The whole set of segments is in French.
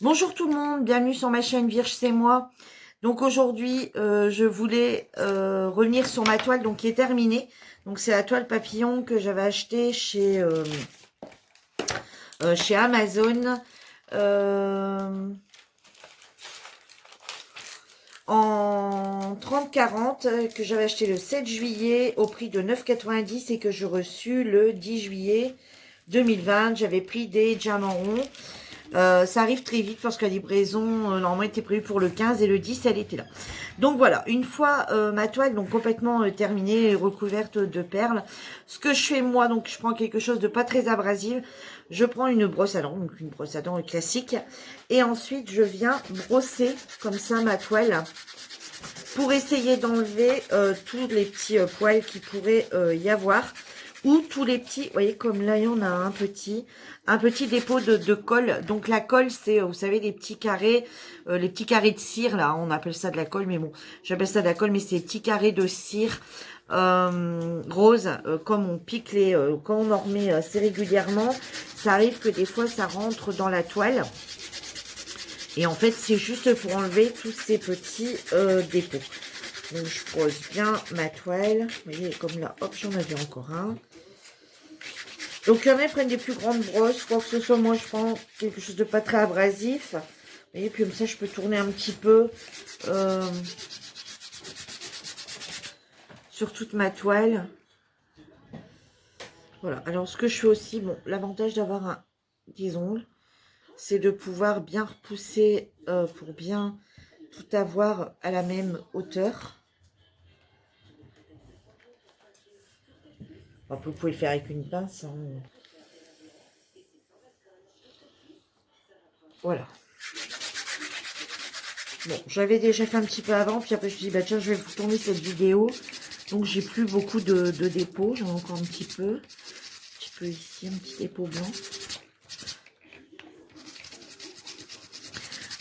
Bonjour tout le monde, bienvenue sur ma chaîne Virge, c'est moi. Donc aujourd'hui, je voulais revenir sur ma toile donc qui est terminée. Donc c'est la toile papillon que j'avais achetée chez Amazon en 30-40 que j'avais acheté le 7 juillet au prix de 9,90 et que je reçus le 10 juillet 2020. J'avais pris des diamants ronds. Ça arrive très vite parce que la livraison normalement était prévue pour le 15 et le 10 elle était là. Donc voilà, une fois ma toile donc complètement terminée et recouverte de perles, ce que je fais moi, donc je prends quelque chose de pas très abrasif, je prends une brosse à dents, donc une brosse à dents classique, et ensuite je viens brosser comme ça ma toile pour essayer d'enlever tous les petits poils qui pourraient y avoir, ou tous les petits, vous voyez comme là il y en a un petit dépôt de colle. Donc la colle c'est, vous savez, les petits carrés de cire là, on appelle ça de la colle, mais bon, j'appelle ça de la colle, mais c'est des petits carrés de cire rose, comme on pique quand on en remet assez régulièrement, ça arrive que des fois ça rentre dans la toile. Et en fait, c'est juste pour enlever tous ces petits dépôts. Donc, je brosse bien ma toile. Vous voyez, comme là, hop, j'en avais encore un. Donc, il y en a qui prennent des plus grandes brosses. Quoi que ce soit, moi, je prends quelque chose de pas très abrasif. Vous voyez, puis comme ça, je peux tourner un petit peu sur toute ma toile. Voilà. Alors, ce que je fais aussi, bon, l'avantage d'avoir des ongles, c'est de pouvoir bien repousser pour bien tout avoir à la même hauteur. Après, vous pouvez le faire avec une pince. Hein. Voilà. Bon, j'avais déjà fait un petit peu avant, puis après je me suis dit, bah tiens, je vais vous tourner cette vidéo. Donc j'ai plus beaucoup de dépôts, j'en ai encore un petit peu. Un petit peu ici, un petit dépôt blanc.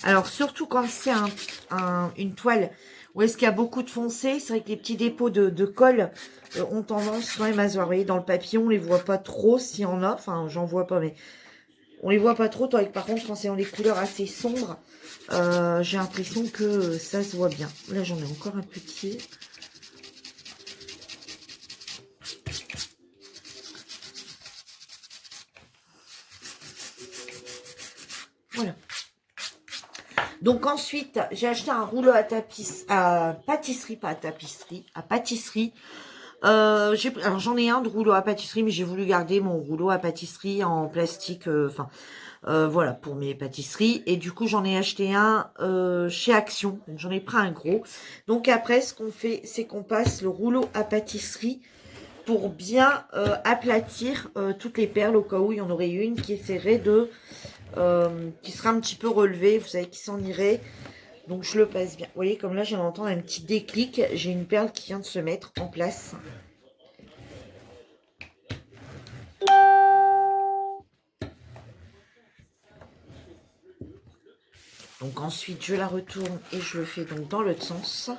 Alors surtout quand c'est une toile où est-ce qu'il y a beaucoup de foncé, c'est vrai que les petits dépôts de colle ont tendance quand même à se voir. Vous voyez, dans le papillon, on les voit pas trop s'il y en a, enfin j'en vois pas, mais on les voit pas trop, tandis que par contre quand c'est dans les couleurs assez sombres, j'ai l'impression que ça se voit bien. Là j'en ai encore un petit. Voilà. Donc ensuite, j'ai acheté un rouleau à pâtisserie, pas à tapisserie, à pâtisserie. Alors j'en ai un de rouleau à pâtisserie, mais j'ai voulu garder mon rouleau à pâtisserie en plastique, voilà, pour mes pâtisseries. Et du coup, j'en ai acheté un chez Action. Donc j'en ai pris un gros. Donc après, ce qu'on fait, c'est qu'on passe le rouleau à pâtisserie pour bien aplatir toutes les perles au cas où il y en aurait une qui essaierait qui sera un petit peu relevée, vous savez, qui s'en irait. Donc je le passe bien. Vous voyez, comme là, j'ai d'entendre un petit déclic. J'ai une perle qui vient de se mettre en place. Donc ensuite, je la retourne et je le fais donc dans l'autre sens.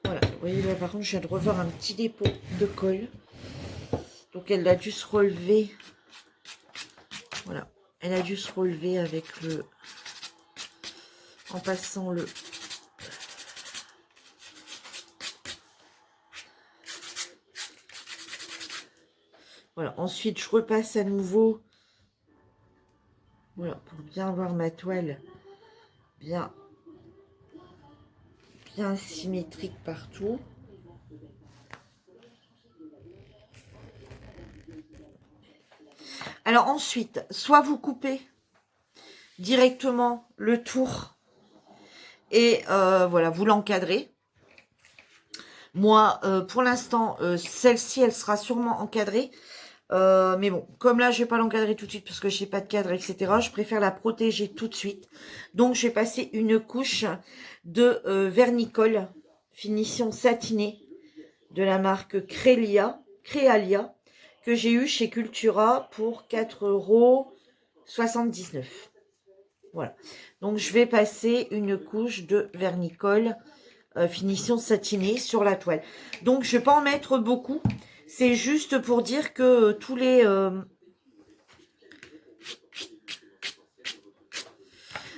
Voilà, vous voyez là, par contre, je viens de revoir un petit dépôt de colle. Donc elle a dû se relever. Voilà, elle a dû se relever avec en passant le... Voilà, ensuite je repasse à nouveau. Voilà, pour bien voir ma toile bien symétrique partout. Alors ensuite, soit vous coupez directement le tour et voilà, vous l'encadrez. Moi, pour l'instant, celle-ci, elle sera sûrement encadrée Mais bon, comme là, je vais pas l'encadrer tout de suite parce que je n'ai pas de cadre, etc. Je préfère la protéger tout de suite. Donc, je vais passer une couche de vernicole, finition satinée, de la marque Créalia, que j'ai eu chez Cultura pour 4,79 €. Voilà. Donc, je vais passer une couche de vernicole finition satinée sur la toile. Donc, je ne vais pas en mettre beaucoup. C'est juste pour dire que tous les...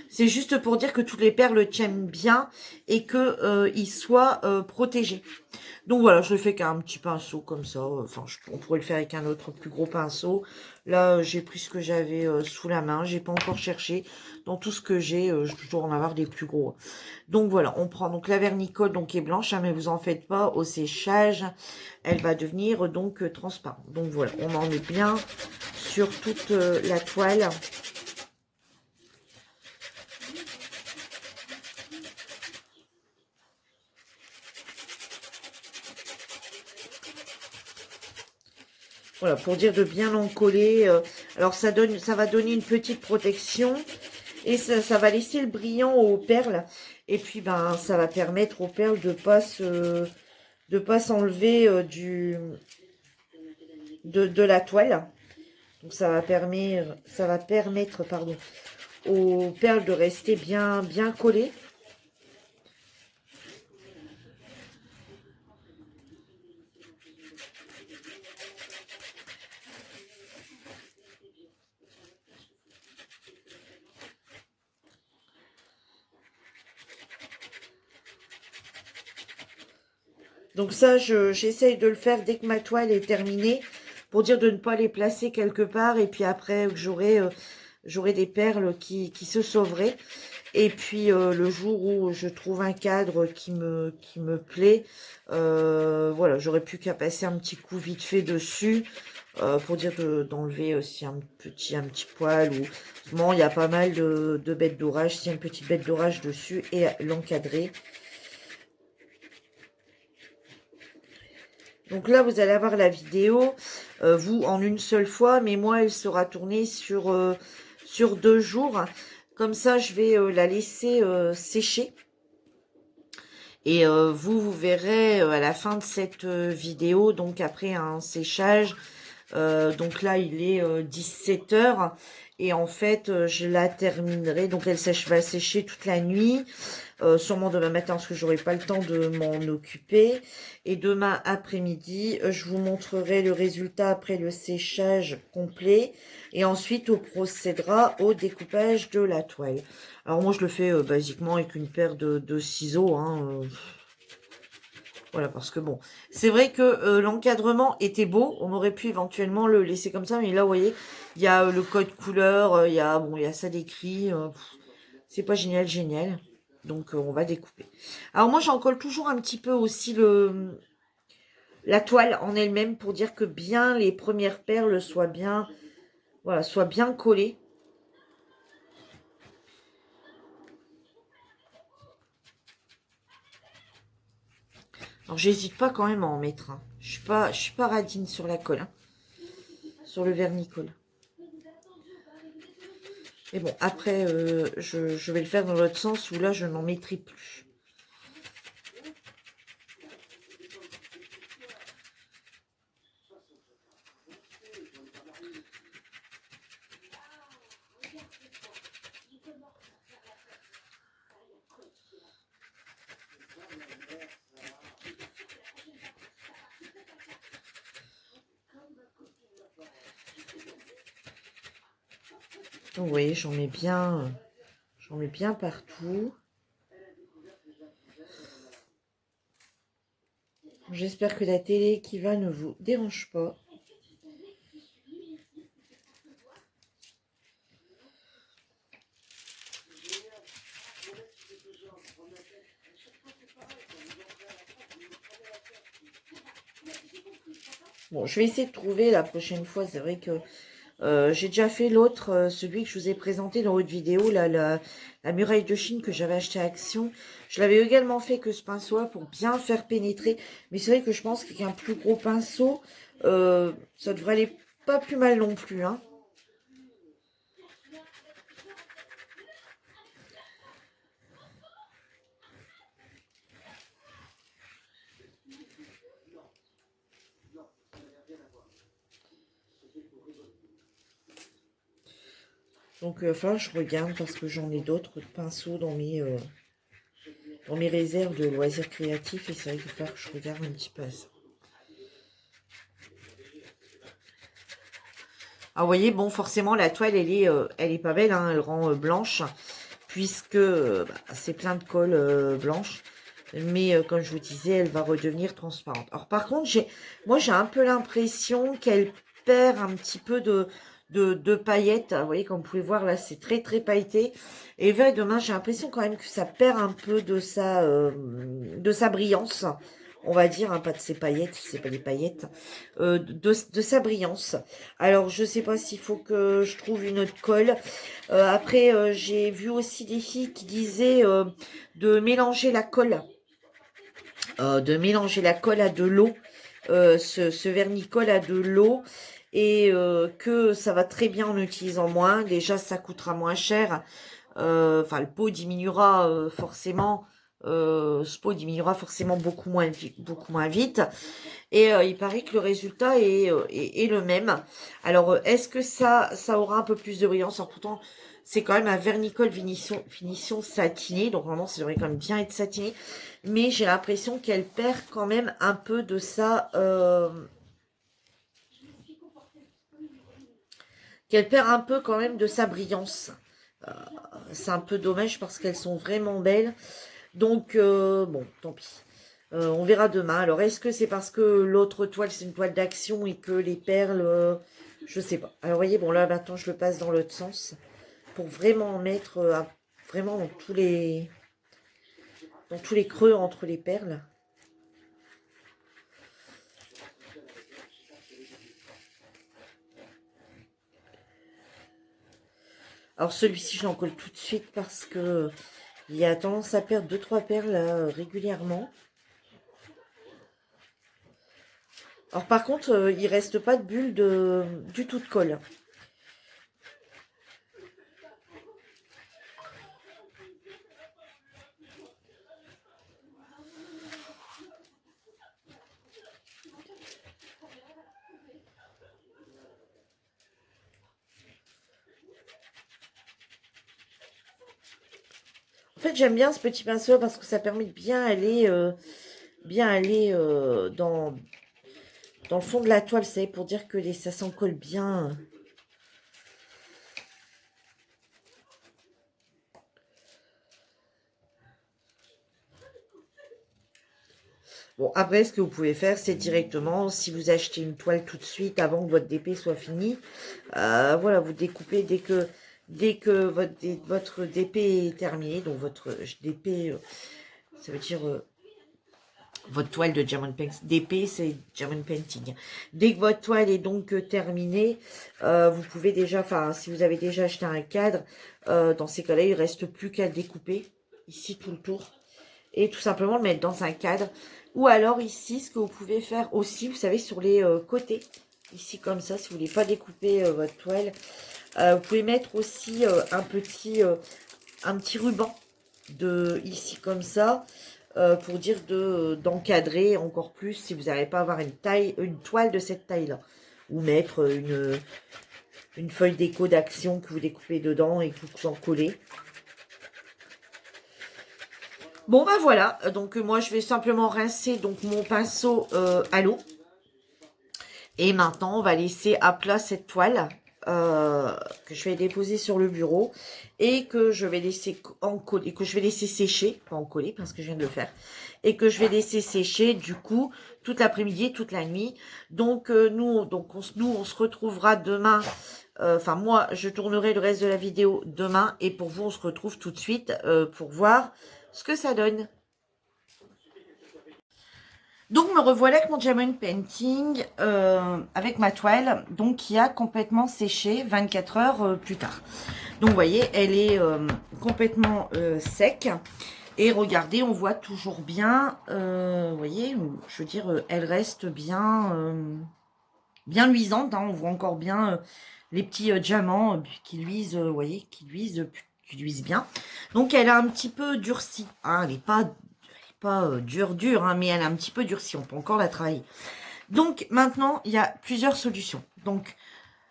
c'est juste pour dire que toutes les perles tiennent bien et que ils soient protégés. Donc voilà, je le fais qu'un petit pinceau comme ça. Enfin, on pourrait le faire avec un autre plus gros pinceau. Là, j'ai pris ce que j'avais sous la main. J'ai pas encore cherché. Dans tout ce que j'ai, je peux toujours en avoir des plus gros. Donc voilà, on prend donc la vernicole donc qui est blanche, hein, mais vous en faites pas. Au séchage, elle va devenir donc transparente. Donc voilà, on en met bien sur toute la toile. Voilà, pour dire de bien l'encoller. Alors, ça va donner une petite protection. Et ça va laisser le brillant aux perles. Et puis, ben, ça va permettre aux perles de pas s'enlever de la toile. Donc, ça va permettre, pardon, aux perles de rester bien collées. Donc ça, j'essaye de le faire dès que ma toile est terminée, pour dire de ne pas les placer quelque part, et puis après, j'aurai des perles qui se sauveraient. Et puis, le jour où je trouve un cadre qui me plaît, voilà, j'aurais plus qu'à passer un petit coup vite fait dessus, pour dire d'enlever aussi un petit poil, ou bon, il y a pas mal de bêtes d'orage, s'il y a une petite bête d'orage dessus, et l'encadrer. Donc là, vous allez avoir la vidéo, vous, en une seule fois, mais moi, elle sera tournée sur 2 jours. Comme ça, je vais la laisser sécher. Et vous verrez à la fin de cette vidéo, donc après un séchage, donc là, il est 17 h. Et en fait, je la terminerai. Donc, va sécher toute la nuit. Sûrement demain matin, parce que j'aurai pas le temps de m'en occuper. Et demain après-midi, je vous montrerai le résultat après le séchage complet. Et ensuite, on procédera au découpage de la toile. Alors, moi, je le fais basiquement avec une paire de ciseaux, hein, voilà, parce que bon, c'est vrai que l'encadrement était beau. On aurait pu éventuellement le laisser comme ça, mais là, vous voyez, il y a le code couleur, il y a ça d'écrit. C'est pas génial. Donc, on va découper. Alors, moi, j'en colle toujours un petit peu aussi la toile en elle-même pour dire que bien les premières perles soient bien, voilà, soient bien collées. Alors, j'hésite pas quand même à en mettre, hein. Je suis pas radine sur la colle, hein, sur le vernicole. Mais bon, après, je vais le faire dans l'autre sens où là, je n'en mettrai plus. Donc, vous voyez, j'en mets bien partout. J'espère que la télé qui va ne vous dérange pas. Bon, je vais essayer de trouver la prochaine fois. C'est vrai que j'ai déjà fait l'autre, celui que je vous ai présenté dans votre vidéo, là, la muraille de Chine que j'avais acheté à Action. Je l'avais également fait que ce pinceau pour bien faire pénétrer. Mais c'est vrai que je pense qu'avec un plus gros pinceau, ça devrait aller pas plus mal non plus, hein. Donc, enfin, je regarde parce que j'en ai d'autres pinceaux dans mes réserves de loisirs créatifs. Et c'est vrai qu'il faut que je regarde un petit peu à ça. Ah, vous voyez, bon, forcément, la toile, elle est pas belle, hein, elle rend blanche, puisque c'est plein de colle blanche. Mais comme je vous disais, elle va redevenir transparente. Alors, par contre, moi, j'ai un peu l'impression qu'elle perd un petit peu de paillettes. Vous voyez, comme vous pouvez voir, là, c'est très, très pailleté. Et vers demain, j'ai l'impression quand même que ça perd un peu de sa brillance. On va dire, hein, pas de ses paillettes, c'est pas des paillettes, de sa brillance. Alors, je sais pas s'il faut que je trouve une autre colle. Après, j'ai vu aussi des filles qui disaient de mélanger la colle. De mélanger la colle à de l'eau, ce vernis-colle à de l'eau, et que ça va très bien en utilisant moins. Déjà, ça coûtera moins cher. Enfin, le pot diminuera forcément. Ce pot diminuera forcément beaucoup moins vite. Et il paraît que le résultat est le même. Alors, est-ce que ça aura un peu plus de brillance? Alors, pourtant, c'est quand même un vernicole finition satinée. Donc, vraiment, ça devrait quand même bien être satiné. Mais j'ai l'impression qu'elle perd quand même un peu de sa... qu'elle perd un peu quand même de sa brillance. C'est un peu dommage parce qu'elles sont vraiment belles. Donc, bon, tant pis. On verra demain. Alors, est-ce que c'est parce que l'autre toile, c'est une toile d'action et que les perles, je sais pas. Alors, vous voyez, bon, là, maintenant, je le passe dans l'autre sens pour vraiment en mettre vraiment dans tous les creux entre les perles. Alors, celui-ci, je l'en colle tout de suite parce que il a tendance à perdre 2-3 perles régulièrement. Alors, par contre, il reste pas de bulle du tout de colle. En fait, j'aime bien ce petit pinceau parce que ça permet de bien aller dans le fond de la toile, c'est pour dire que ça s'en colle bien. Bon, après, ce que vous pouvez faire, c'est directement, si vous achetez une toile tout de suite, avant que votre DP soit fini, voilà, vous découpez dès que votre DP est terminé, donc votre DP, ça veut dire votre toile de Diamond Painting. DP, c'est Diamond Painting. Dès que votre toile est donc terminée, vous pouvez déjà, enfin, si vous avez déjà acheté un cadre, dans ces cas-là, il ne reste plus qu'à le découper, ici, tout le tour, et tout simplement le mettre dans un cadre. Ou alors ici, ce que vous pouvez faire aussi, vous savez, sur les côtés, ici comme ça, si vous voulez pas découper votre toile, vous pouvez mettre aussi un petit ruban ici comme ça, pour dire d'encadrer encore plus si vous n'arrivez pas à avoir une toile de cette taille-là. Ou mettre une feuille déco d'action que vous découpez dedans et que vous en collez. Bon, ben voilà, donc moi je vais simplement rincer donc mon pinceau à l'eau. Et maintenant, on va laisser à plat cette toile que je vais déposer sur le bureau et que je vais laisser encoller, que je vais laisser sécher, pas encoller parce que je viens de le faire, et que je vais laisser sécher du coup toute l'après-midi et toute la nuit. Donc nous, on se retrouvera demain. Enfin, moi, je tournerai le reste de la vidéo demain et pour vous, on se retrouve tout de suite pour voir ce que ça donne. Donc, me revoilà avec mon Diamond Painting, avec ma toile, donc qui a complètement séché 24 heures plus tard. Donc, vous voyez, elle est complètement sec. Et regardez, on voit toujours bien, vous voyez, je veux dire, elle reste bien... bien luisante, hein, on voit encore bien les petits diamants qui luisent, vous voyez, qui luisent bien. Donc elle a un petit peu durci, hein, elle n'est pas dure, hein, mais elle a un petit peu durci, on peut encore la travailler. Donc maintenant, il y a plusieurs solutions. Donc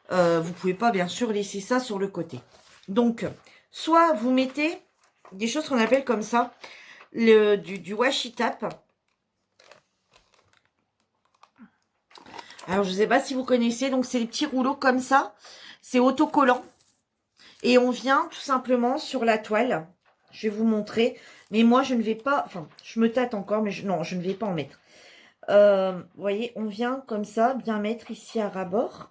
vous pouvez pas bien sûr laisser ça sur le côté. Donc soit vous mettez des choses qu'on appelle comme ça, du washi tape. Alors je ne sais pas si vous connaissez, donc c'est les petits rouleaux comme ça, c'est autocollant. Et on vient tout simplement sur la toile. Je vais vous montrer. Mais moi, je ne vais pas... Enfin, je me tâte encore, mais non, je ne vais pas en mettre. Vous voyez, on vient comme ça, bien mettre ici à ras-bord.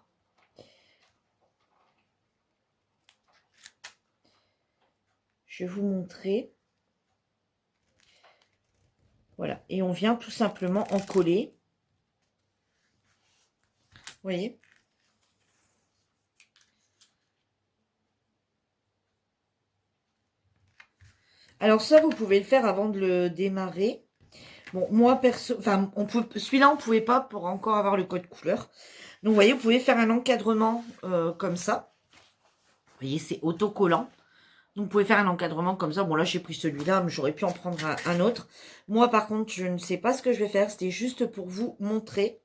Je vais vous montrer. Voilà. Et on vient tout simplement en coller. Vous voyez? Alors ça, vous pouvez le faire avant de le démarrer. Bon, moi, perso... Enfin, celui-là, on ne pouvait pas pour encore avoir le code couleur. Donc, vous voyez, vous pouvez faire un encadrement comme ça. Vous voyez, c'est autocollant. Donc, vous pouvez faire un encadrement comme ça. Bon, là, j'ai pris celui-là, mais j'aurais pu en prendre un autre. Moi, par contre, je ne sais pas ce que je vais faire. C'était juste pour vous montrer.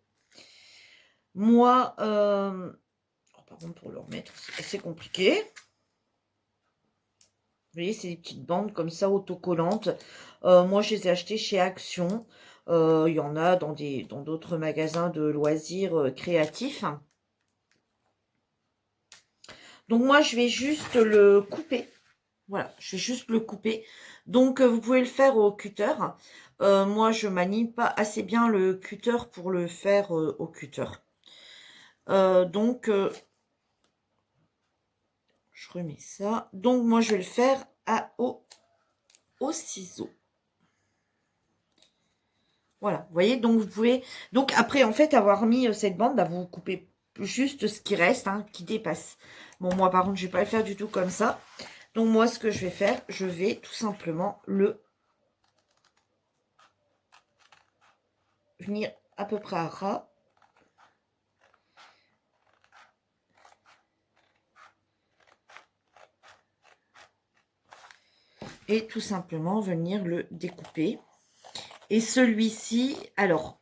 Moi, par contre, pour le remettre, c'est assez compliqué. Vous voyez, c'est des petites bandes comme ça, autocollantes. Moi, je les ai achetées chez Action. Il y en a dans d'autres magasins de loisirs créatifs. Donc, moi, je vais juste le couper. Voilà, je vais juste le couper. Donc, vous pouvez le faire au cutter. Moi, je manie pas assez bien le cutter pour le faire au cutter. Donc, je remets ça. Donc, moi, je vais le faire au ciseau. Voilà, vous voyez, donc vous pouvez... Donc, après, en fait, avoir mis cette bande, bah, vous coupez juste ce qui reste, hein, qui dépasse. Bon, moi, par contre, je vais pas le faire du tout comme ça. Donc, moi, ce que je vais faire, je vais tout simplement venir à peu près à ras. Et tout simplement venir le découper. Et celui-ci, alors,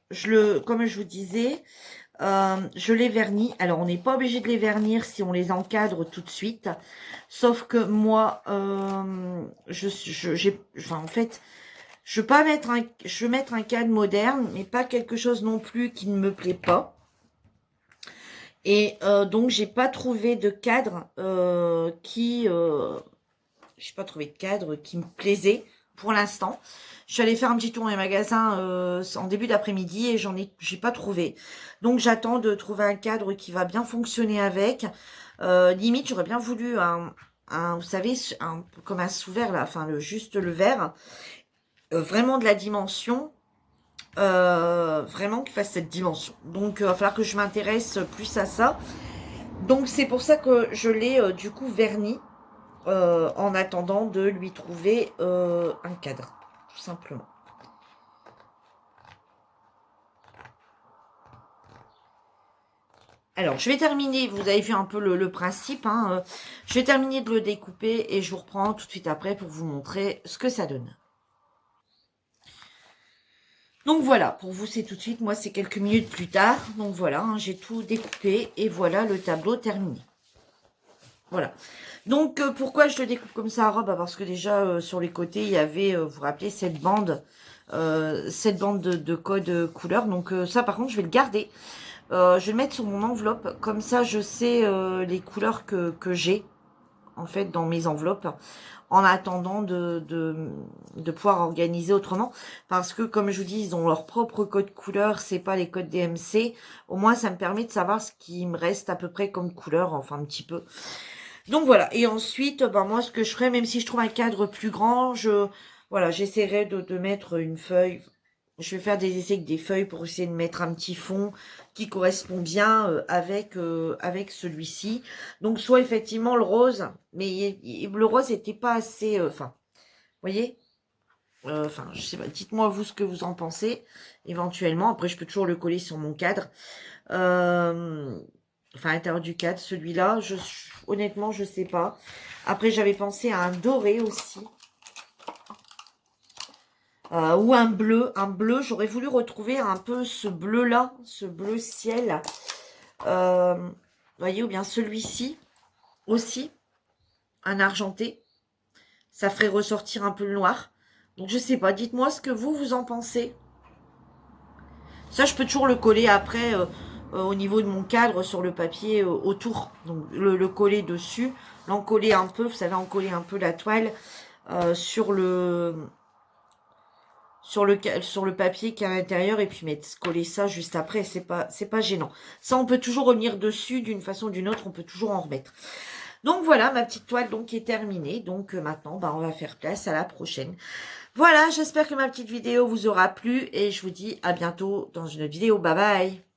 comme je vous disais, je les vernis. Alors, on n'est pas obligé de les vernir si on les encadre tout de suite. Sauf que moi, en fait, je veux mettre un cadre moderne, mais pas quelque chose non plus qui ne me plaît pas. Et donc, j'ai pas trouvé de cadre j'ai pas trouvé de cadre qui me plaisait pour l'instant. Je suis allée faire un petit tour dans les magasins en début d'après-midi et j'ai pas trouvé. Donc j'attends de trouver un cadre qui va bien fonctionner avec. Limite, j'aurais bien voulu vous savez, comme un sous-verre là, enfin juste le verre, vraiment de la dimension. Vraiment qu'il fasse cette dimension. Donc il va falloir que je m'intéresse plus à ça. Donc c'est pour ça que je l'ai du coup verni. En attendant de lui trouver un cadre, tout simplement. Alors, je vais terminer, vous avez vu un peu le principe, hein, je vais terminer de le découper et je vous reprends tout de suite après pour vous montrer ce que ça donne. Donc voilà, pour vous c'est tout de suite, moi c'est quelques minutes plus tard. Donc voilà, hein, j'ai tout découpé et voilà le tableau terminé. Voilà. Donc pourquoi je le découpe comme ça, bah, parce que déjà sur les côtés il y avait, vous vous rappelez, cette bande de code couleur. Donc ça par contre je vais le garder. Je vais le mettre sur mon enveloppe. Comme ça je sais les couleurs que j'ai en fait dans mes enveloppes. En attendant de pouvoir organiser autrement. Parce que comme je vous dis, ils ont leur propre code couleur. C'est pas les codes DMC. Au moins ça me permet de savoir ce qui me reste à peu près comme couleur. Enfin un petit peu. Donc voilà, et ensuite, ben moi ce que je ferais, même si je trouve un cadre plus grand, voilà, j'essaierai de mettre une feuille. Je vais faire des essais avec des feuilles pour essayer de mettre un petit fond qui correspond bien avec celui-ci. Donc soit effectivement le rose, mais le rose n'était pas assez... Enfin, vous voyez, enfin, je sais pas, dites-moi vous ce que vous en pensez, éventuellement. Après, je peux toujours le coller sur mon cadre. Enfin, à l'intérieur du cadre, celui-là, honnêtement, je sais pas. Après, j'avais pensé à un doré aussi. Ou un bleu. Un bleu, j'aurais voulu retrouver un peu ce bleu-là, ce bleu ciel. Vous voyez, ou bien celui-ci aussi. Un argenté. Ça ferait ressortir un peu le noir. Donc, je sais pas. Dites-moi ce que vous en pensez. Ça, je peux toujours le coller après au niveau de mon cadre sur le papier autour. Donc, le coller dessus. L'encoller un peu, vous savez, encoller un peu la toile sur le papier qui est à l'intérieur et puis coller ça juste après. C'est pas gênant. Ça, on peut toujours revenir dessus d'une façon ou d'une autre. On peut toujours en remettre. Donc, voilà, ma petite toile donc est terminée. Donc, maintenant, bah, on va faire place à la prochaine. Voilà, j'espère que ma petite vidéo vous aura plu et je vous dis à bientôt dans une autre vidéo. Bye bye!